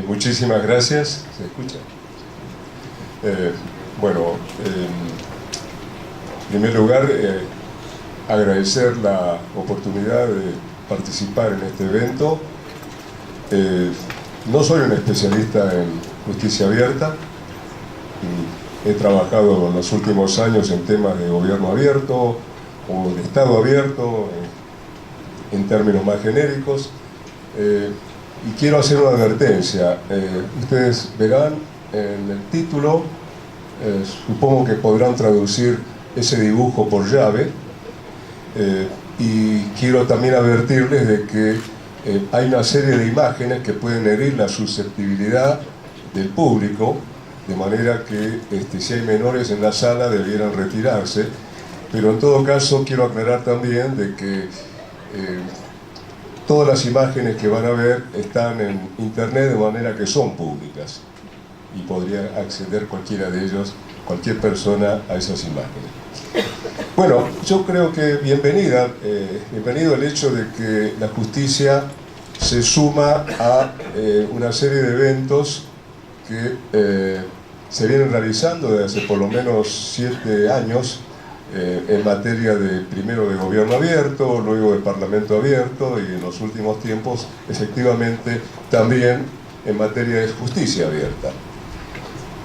Muchísimas gracias. ¿Se escucha? Bueno, en primer lugar, agradecer la oportunidad de participar en este evento. No soy un especialista en justicia abierta. He trabajado en los últimos años en temas de gobierno abierto o de Estado abierto, en términos más genéricos. Y quiero hacer una advertencia. Ustedes verán en el título, supongo que podrán traducir ese dibujo por llave, y quiero también advertirles de que hay una serie de imágenes que pueden herir la susceptibilidad del público, de manera que si hay menores en la sala debieran retirarse, pero en todo caso quiero aclarar también de que todas las imágenes que van a ver están en internet, de manera que son públicas y podría acceder cualquiera de ellos, cualquier persona, a esas imágenes. Bueno, yo creo que bienvenido el hecho de que la justicia se suma a una serie de eventos que se vienen realizando desde hace por lo menos 7 años en materia primero de gobierno abierto, luego de parlamento abierto y en los últimos tiempos efectivamente también en materia de justicia abierta.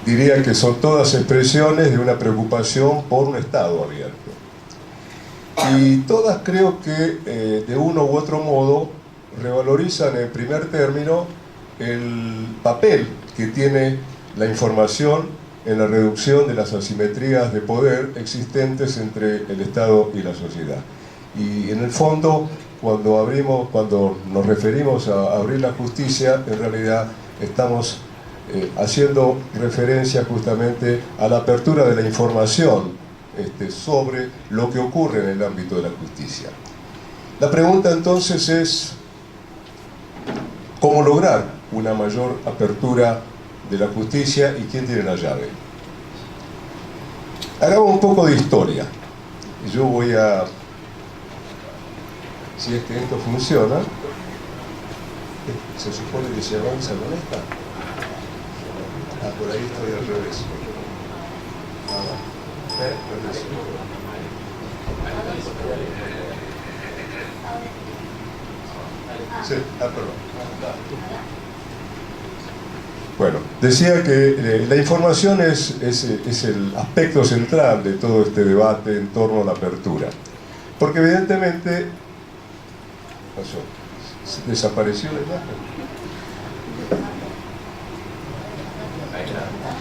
Diría que son todas expresiones de una preocupación por un Estado abierto. Y todas creo que de uno u otro modo revalorizan en primer término el papel que tiene la información en la reducción de las asimetrías de poder existentes entre el Estado y la sociedad. Y en el fondo, cuando nos referimos a abrir la justicia, en realidad estamos haciendo referencia justamente a la apertura de la información sobre lo que ocurre en el ámbito de la justicia. La pregunta entonces es ¿cómo lograr una mayor apertura de la justicia y quién tiene la llave? Hagamos un poco de historia. Yo voy a... Si es que esto funciona, se supone que se avanza con esta. Ah, por ahí estoy al revés. Sí, perdón. Bueno, decía que la información es el aspecto central de todo este debate en torno a la apertura. Porque evidentemente... ¿Desapareció la imagen?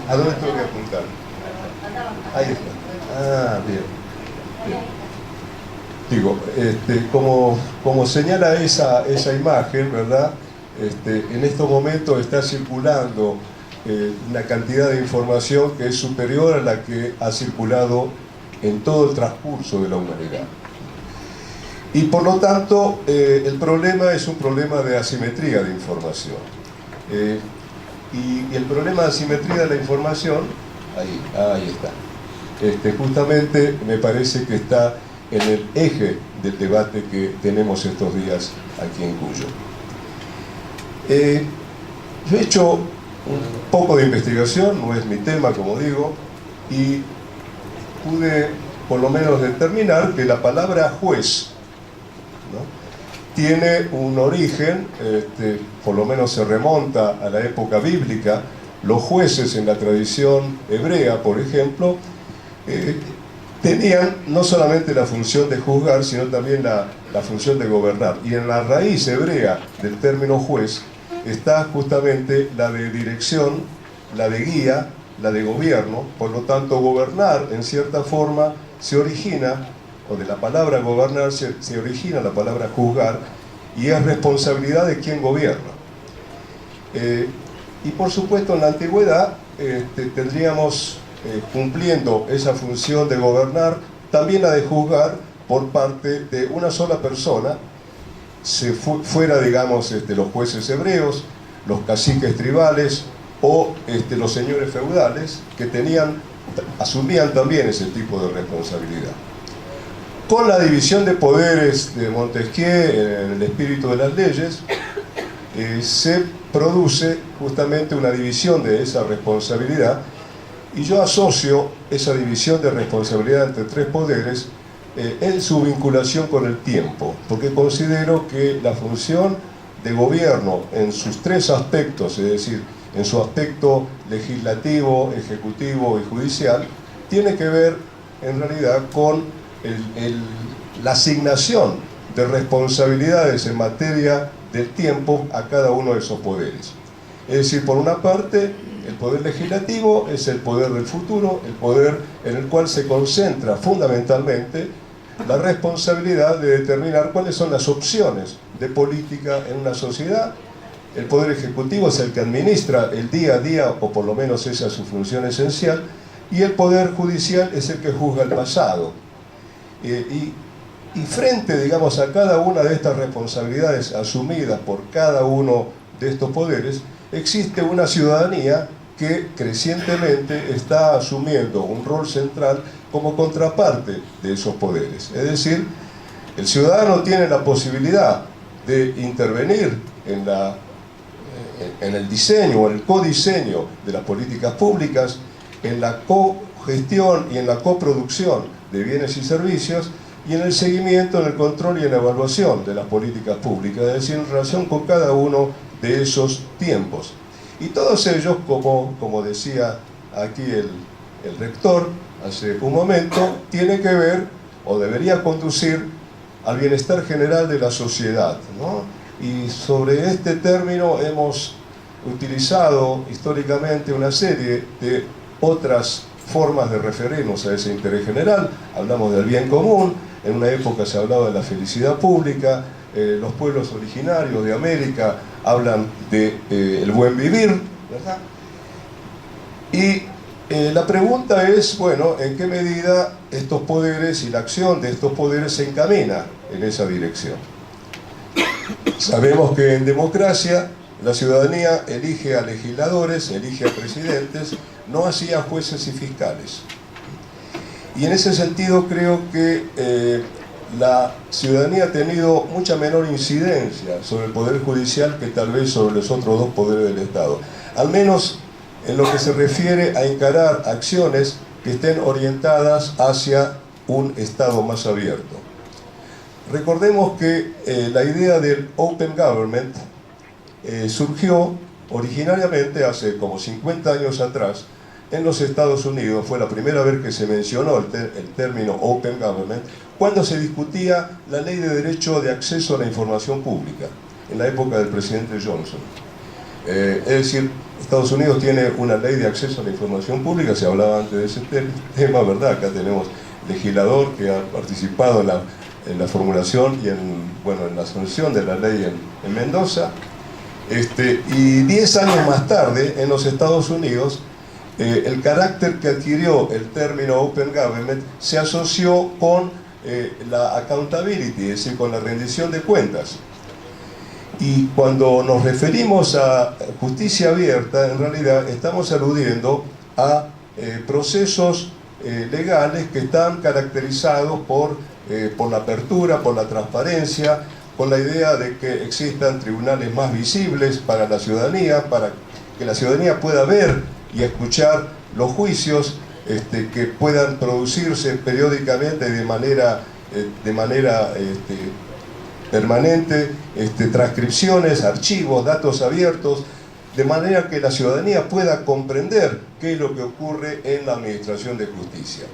¿A dónde tengo que apuntar? Ahí está. Ah, bien. Digo, como señala esa imagen, ¿verdad? En estos momentos está circulando una cantidad de información que es superior a la que ha circulado en todo el transcurso de la humanidad. Y por lo tanto, el problema es un problema de asimetría de información. Y el problema de asimetría de la información, ahí está. Justamente me parece que está en el eje del debate que tenemos estos días aquí en Cuyo. Yo he hecho un poco de investigación, no es mi tema, como digo, y pude por lo menos determinar que la palabra juez, ¿no?, tiene un origen, por lo menos se remonta a la época bíblica. Los jueces en la tradición hebrea, por ejemplo, tenían no solamente la función de juzgar, sino también la función de gobernar. Y en la raíz hebrea del término juez está justamente la de dirección, la de guía, la de gobierno. Por lo tanto, gobernar, en cierta forma, se origina, o de la palabra gobernar se origina la palabra juzgar, y es responsabilidad de quien gobierna. Y por supuesto, en la antigüedad tendríamos cumpliendo esa función de gobernar, también la de juzgar por parte de una sola persona, fuera, digamos, los jueces hebreos, los caciques tribales o los señores feudales, que asumían también ese tipo de responsabilidad. Con la división de poderes de Montesquieu en el espíritu de las leyes, se produce justamente una división de esa responsabilidad, y yo asocio esa división de responsabilidad entre tres poderes en su vinculación con el tiempo, porque considero que la función de gobierno en sus tres aspectos, es decir, en su aspecto legislativo, ejecutivo y judicial, tiene que ver en realidad con la asignación de responsabilidades en materia del tiempo a cada uno de esos poderes. Es decir, por una parte, el poder legislativo es el poder del futuro, el poder en el cual se concentra fundamentalmente la responsabilidad de determinar cuáles son las opciones de política en una sociedad. El poder ejecutivo es el que administra el día a día, o por lo menos esa es su función esencial, y el poder judicial es el que juzga el pasado. Y frente, digamos, a cada una de estas responsabilidades asumidas por cada uno de estos poderes, existe una ciudadanía que crecientemente está asumiendo un rol central como contraparte de esos poderes. Es decir, el ciudadano tiene la posibilidad de intervenir en el diseño o en el codiseño de las políticas públicas, en la cogestión y en la coproducción de bienes y servicios, y en el seguimiento, en el control y en la evaluación de las políticas públicas, es decir, en relación con cada uno de esos tiempos. Y todos ellos, como decía aquí el rector hace un momento, tienen que ver o debería conducir al bienestar general de la sociedad, ¿no? Y sobre este término hemos utilizado históricamente una serie de otras formas de referirnos a ese interés general. Hablamos del bien común, en una época se hablaba de la felicidad pública, los pueblos originarios de América hablan del buen vivir, ¿verdad? Y la pregunta es, bueno, ¿en qué medida estos poderes y la acción de estos poderes se encamina en esa dirección? Sabemos que en democracia la ciudadanía elige a legisladores, elige a presidentes, no así a jueces y fiscales. Y en ese sentido creo que la ciudadanía ha tenido mucha menor incidencia sobre el Poder Judicial que tal vez sobre los otros dos poderes del Estado. Al menos en lo que se refiere a encarar acciones que estén orientadas hacia un Estado más abierto. Recordemos que la idea del Open Government surgió originariamente hace como 50 años atrás en los Estados Unidos. Fue la primera vez que se mencionó el término Open Government cuando se discutía la ley de derecho de acceso a la información pública en la época del presidente Johnson. Es decir, Estados Unidos tiene una ley de acceso a la información pública, se hablaba antes de ese tema, ¿verdad? Acá tenemos legislador que ha participado en la formulación y en la sanción de la ley en Mendoza. Y 10 años más tarde, en los Estados Unidos, el carácter que adquirió el término Open Government se asoció con la accountability, es decir, con la rendición de cuentas. Y cuando nos referimos a justicia abierta, en realidad estamos aludiendo a procesos legales que están caracterizados por la apertura, por la transparencia, con la idea de que existan tribunales más visibles para la ciudadanía, para que la ciudadanía pueda ver y escuchar los juicios que puedan producirse periódicamente de manera permanente, transcripciones, archivos, datos abiertos, de manera que la ciudadanía pueda comprender qué es lo que ocurre en la administración de justicia.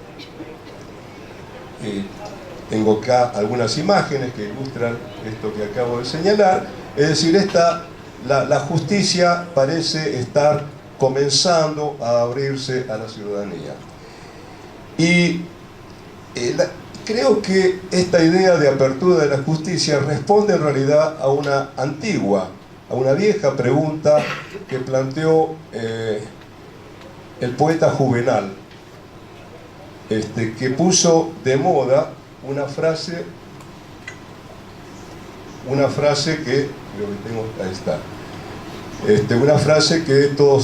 Tengo acá algunas imágenes que ilustran esto que acabo de señalar. Es decir, la justicia parece estar comenzando a abrirse a la ciudadanía. Y creo que esta idea de apertura de la justicia responde en realidad a una antigua, a una vieja pregunta que planteó el poeta Juvenal, que puso de moda una frase que, creo que tengo, ahí está, una frase que todo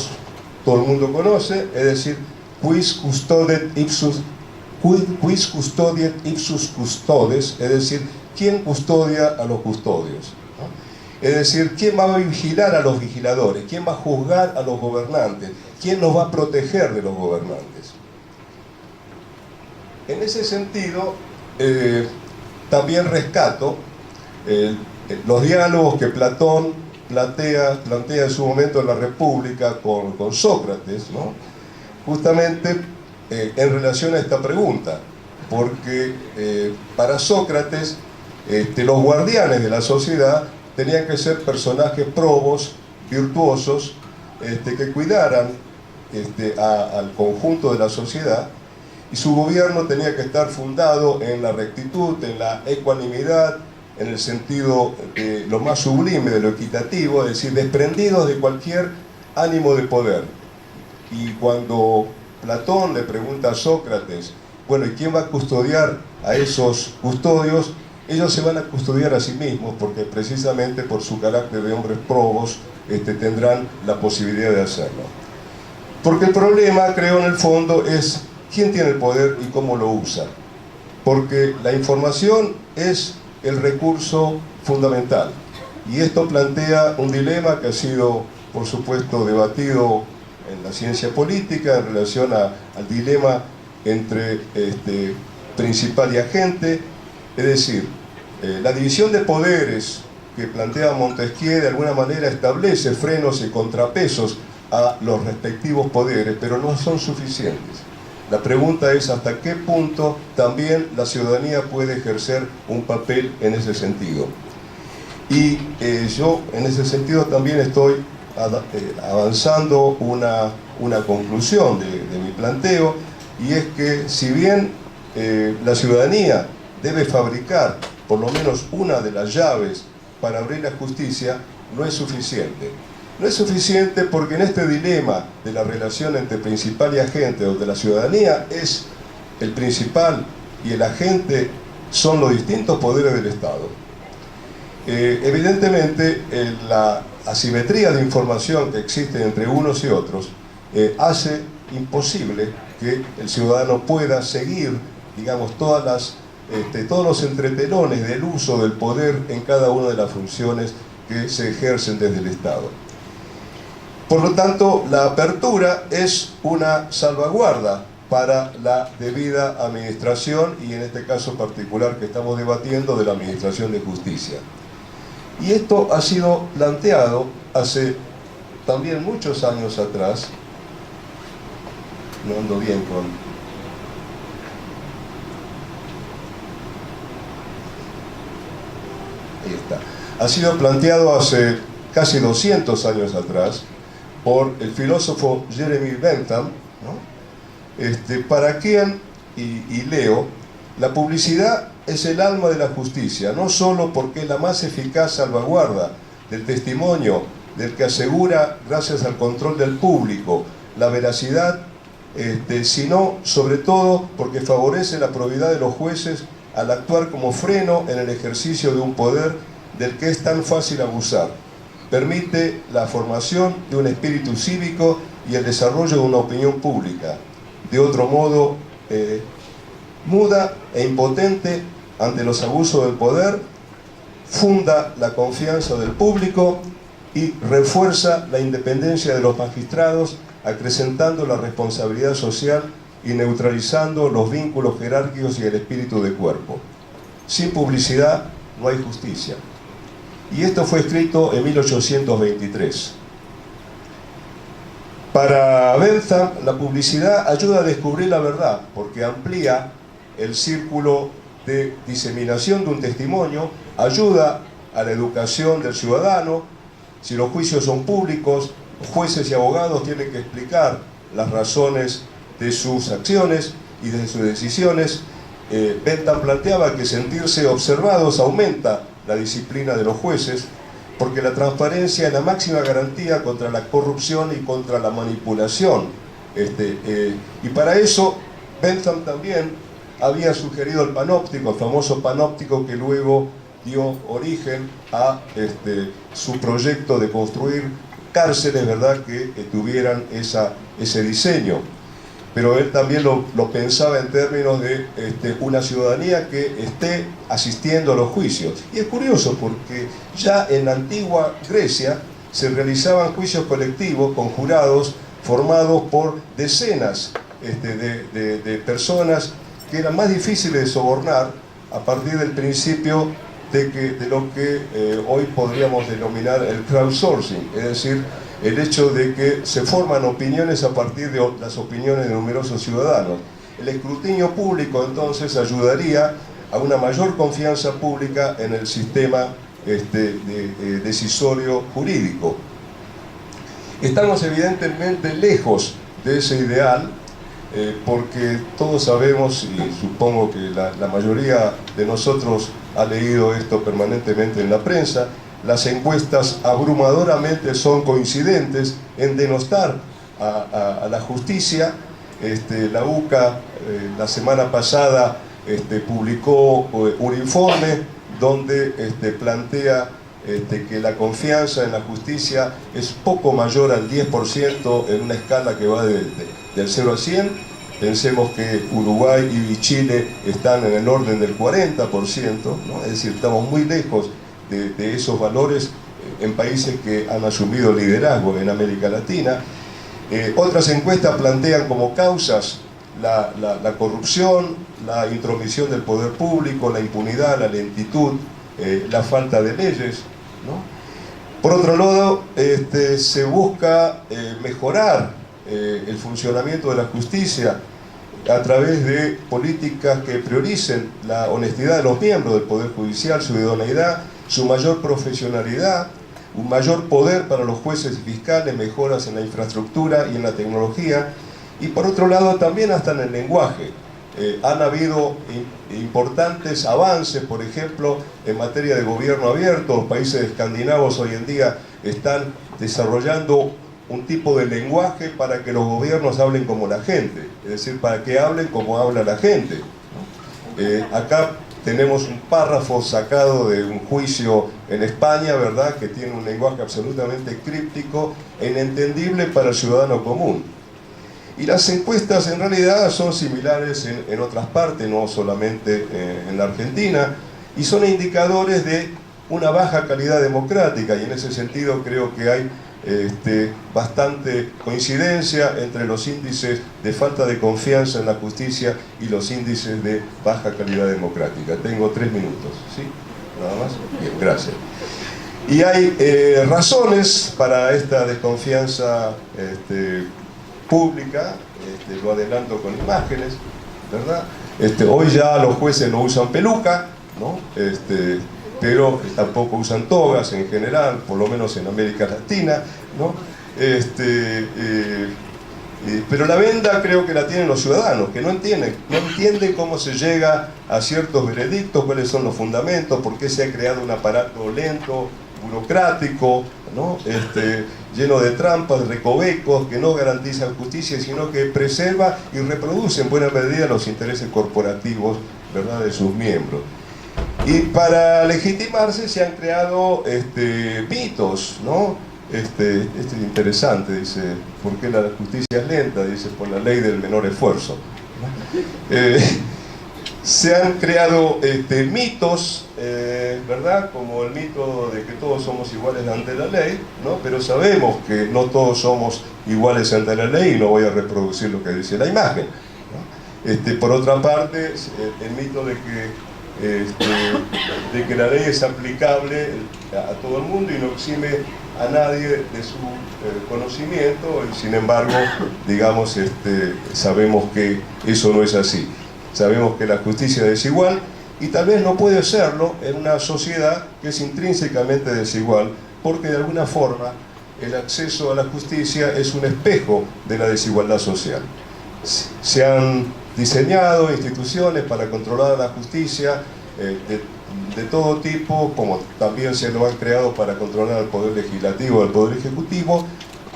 el mundo conoce, es decir, quis custodiet ipsus custodes, es decir, ¿quién custodia a los custodios? ¿No? Es decir, ¿quién va a vigilar a los vigiladores? ¿Quién va a juzgar a los gobernantes? ¿Quién nos va a proteger de los gobernantes? En ese sentido, también rescato los diálogos que Platón plantea en su momento en la República con Sócrates, ¿no? Justamente en relación a esta pregunta, porque para Sócrates los guardianes de la sociedad tenían que ser personajes probos, virtuosos, que cuidaran al conjunto de la sociedad, y su gobierno tenía que estar fundado en la rectitud, en la ecuanimidad, en el sentido de lo más sublime, de lo equitativo, es decir, desprendidos de cualquier ánimo de poder. Y cuando Platón le pregunta a Sócrates, bueno, ¿y quién va a custodiar a esos custodios? Ellos se van a custodiar a sí mismos, porque precisamente por su carácter de hombres probos tendrán la posibilidad de hacerlo. Porque el problema, creo, en el fondo es quién tiene el poder y cómo lo usa. Porque la información es el recurso fundamental. Y esto plantea un dilema que ha sido, por supuesto, debatido en la ciencia política en relación al dilema entre principal y agente. Es decir, la división de poderes que plantea Montesquieu de alguna manera establece frenos y contrapesos a los respectivos poderes, pero no son suficientes. La pregunta es hasta qué punto también la ciudadanía puede ejercer un papel en ese sentido. Y yo en ese sentido también estoy avanzando una conclusión de mi planteo, y es que si bien la ciudadanía debe fabricar por lo menos una de las llaves para abrir la justicia, no es suficiente. No es suficiente porque en este dilema de la relación entre principal y agente, donde la ciudadanía es el principal y el agente son los distintos poderes del Estado, evidentemente la asimetría de información que existe entre unos y otros hace imposible que el ciudadano pueda seguir, digamos, todos los entretelones del uso del poder en cada una de las funciones que se ejercen desde el Estado. Por lo tanto, la apertura es una salvaguarda para la debida administración, y en este caso particular que estamos debatiendo, de la administración de justicia. Y esto ha sido planteado hace también muchos años atrás. No ando bien con... Ahí está. Ha sido planteado hace casi 200 años atrás por el filósofo Jeremy Bentham, ¿no? Para quien, y leo, la publicidad es el alma de la justicia, no solo porque es la más eficaz salvaguarda del testimonio del que asegura, gracias al control del público, la veracidad, sino sobre todo porque favorece la probidad de los jueces al actuar como freno en el ejercicio de un poder del que es tan fácil abusar. Permite la formación de un espíritu cívico y el desarrollo de una opinión pública. De otro modo, muda e impotente ante los abusos del poder, funda la confianza del público y refuerza la independencia de los magistrados, acrecentando la responsabilidad social y neutralizando los vínculos jerárquicos y el espíritu de cuerpo. Sin publicidad no hay justicia. Y esto fue escrito en 1823. Para Bentham, la publicidad ayuda a descubrir la verdad, porque amplía el círculo de diseminación de un testimonio, ayuda a la educación del ciudadano. Si los juicios son públicos, jueces y abogados tienen que explicar las razones de sus acciones y de sus decisiones. Bentham planteaba que sentirse observados aumenta la disciplina de los jueces, porque la transparencia es la máxima garantía contra la corrupción y contra la manipulación. Y para eso Bentham también había sugerido el panóptico, el famoso panóptico que luego dio origen a su proyecto de construir cárceles, ¿verdad?, que tuvieran ese diseño. pero él también lo pensaba en términos de una ciudadanía que esté asistiendo a los juicios. Y es curioso porque ya en la antigua Grecia se realizaban juicios colectivos con jurados formados por decenas de personas que eran más difíciles de sobornar a partir del principio de lo que hoy podríamos denominar el crowdsourcing, es decir, el hecho de que se forman opiniones a partir de las opiniones de numerosos ciudadanos. El escrutinio público entonces ayudaría a una mayor confianza pública en el sistema decisorio jurídico. Estamos evidentemente lejos de ese ideal, porque todos sabemos, y supongo que la mayoría de nosotros ha leído esto permanentemente en la prensa, las encuestas abrumadoramente son coincidentes en denostar a la justicia. La UCA la semana pasada publicó un informe donde plantea que la confianza en la justicia es poco mayor al 10% en una escala que va del 0 a 100. Pensemos que Uruguay y Chile están en el orden del 40%, ¿no? Es decir, estamos muy lejos de esos valores en países que han asumido liderazgo en América Latina. Otras encuestas plantean como causas la corrupción, la intromisión del poder público, la impunidad, la lentitud, la falta de leyes, ¿no? Por otro lado, se busca mejorar el funcionamiento de la justicia a través de políticas que prioricen la honestidad de los miembros del Poder Judicial, su idoneidad, su mayor profesionalidad, un mayor poder para los jueces y fiscales, mejoras en la infraestructura y en la tecnología, y por otro lado también hasta en el lenguaje. Han habido importantes avances, por ejemplo, en materia de gobierno abierto. Los países escandinavos hoy en día están desarrollando un tipo de lenguaje para que los gobiernos hablen como la gente, es decir, para que hablen como habla la gente, ¿no? Acá tenemos un párrafo sacado de un juicio en España, ¿verdad?, que tiene un lenguaje absolutamente críptico e inentendible para el ciudadano común. Y las encuestas en realidad son similares en otras partes, no solamente en la Argentina, y son indicadores de una baja calidad democrática, y en ese sentido creo que hay bastante coincidencia entre los índices de falta de confianza en la justicia y los índices de baja calidad democrática. Tengo 3 minutos, ¿sí? Nada más. Bien, gracias. Y hay razones para esta desconfianza pública, lo adelanto con imágenes, ¿verdad? Hoy ya los jueces no usan peluca, ¿no? Pero tampoco usan togas en general, por lo menos en América Latina, ¿no? Pero la venda creo que la tienen los ciudadanos, que no entienden cómo se llega a ciertos veredictos, cuáles son los fundamentos, por qué se ha creado un aparato lento, burocrático, ¿no? Lleno de trampas, de recovecos, que no garantizan justicia, sino que preserva y reproduce en buena medida los intereses corporativos, ¿verdad?, de sus miembros. Y para legitimarse se han creado mitos, ¿no? Este es interesante, dice, ¿por qué la justicia es lenta? Dice, por la ley del menor esfuerzo, ¿no? Se han creado mitos, ¿verdad?, como el mito de que todos somos iguales ante la ley, ¿no? Pero sabemos que no todos somos iguales ante la ley, y no voy a reproducir lo que dice la imagen, ¿no? Por otra parte, el mito de que la ley es aplicable a todo el mundo y no exime a nadie de su conocimiento, y sin embargo, digamos, sabemos que eso no es así. Sabemos que la justicia es desigual, y tal vez no puede serlo en una sociedad que es intrínsecamente desigual, porque de alguna forma el acceso a la justicia es un espejo de la desigualdad social. Se han diseñado instituciones para controlar la justicia de todo tipo, como también se lo han creado para controlar al poder legislativo, al poder ejecutivo,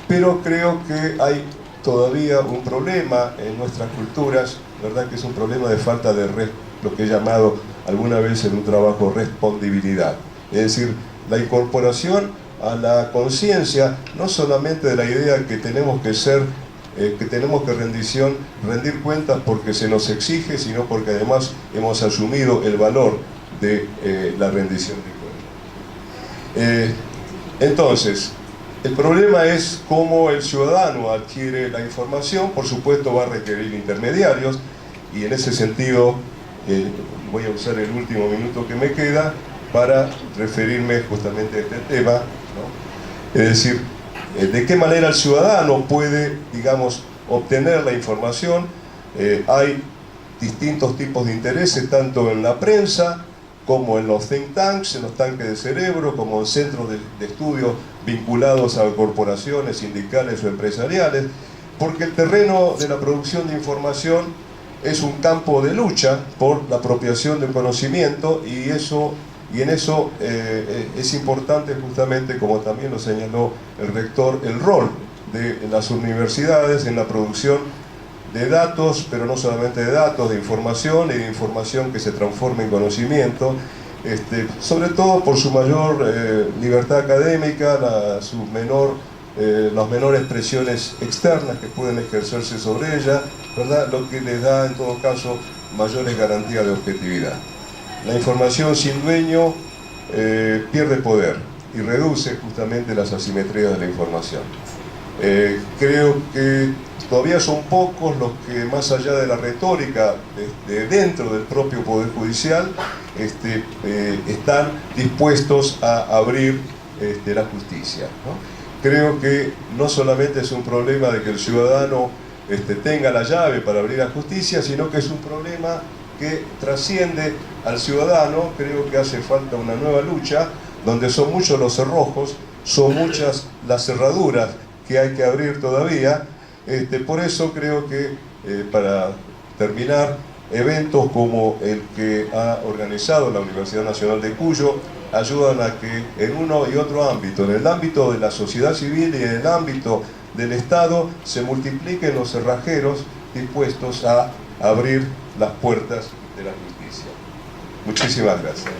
pero creo que hay todavía un problema en nuestras culturas, ¿verdad?, que es un problema de falta de lo que he llamado alguna vez en un trabajo respondibilidad, es decir, la incorporación a la conciencia no solamente de la idea que tenemos que ser que tenemos que rendir cuentas porque se nos exige, sino porque además hemos asumido el valor de la rendición de cuentas. Entonces, el problema es cómo el ciudadano adquiere la información. Por supuesto va a requerir intermediarios, y en ese sentido voy a usar el último minuto que me queda para referirme justamente a este tema, ¿no? Es decir, de qué manera el ciudadano puede, digamos, obtener la información. Hay distintos tipos de intereses, tanto en la prensa, como en los think tanks, en los tanques de cerebro, como en centros de estudio vinculados a corporaciones sindicales o empresariales, porque el terreno de la producción de información es un campo de lucha por la apropiación del conocimiento, y en eso es importante, justamente como también lo señaló el rector, el rol de las universidades en la producción de datos, pero no solamente de datos, de información, y de información que se transforma en conocimiento, sobre todo por su mayor libertad académica, las menores presiones externas que pueden ejercerse sobre ella, ¿verdad? Lo que les da en todo caso mayores garantías de objetividad. La información sin dueño pierde poder y reduce justamente las asimetrías de la información. Creo que todavía son pocos los que, más allá de la retórica de dentro del propio Poder Judicial, están dispuestos a abrir la justicia, ¿no? Creo que no solamente es un problema de que el ciudadano tenga la llave para abrir la justicia, sino que es un problema que trasciende al ciudadano. Creo que hace falta una nueva lucha, donde son muchos los cerrojos, son muchas las cerraduras que hay que abrir todavía. Por eso creo que, para terminar, eventos como el que ha organizado la Universidad Nacional de Cuyo ayudan a que en uno y otro ámbito, en el ámbito de la sociedad civil y en el ámbito del Estado, se multipliquen los cerrajeros dispuestos a abrir las puertas de la justicia. Muchísimas gracias.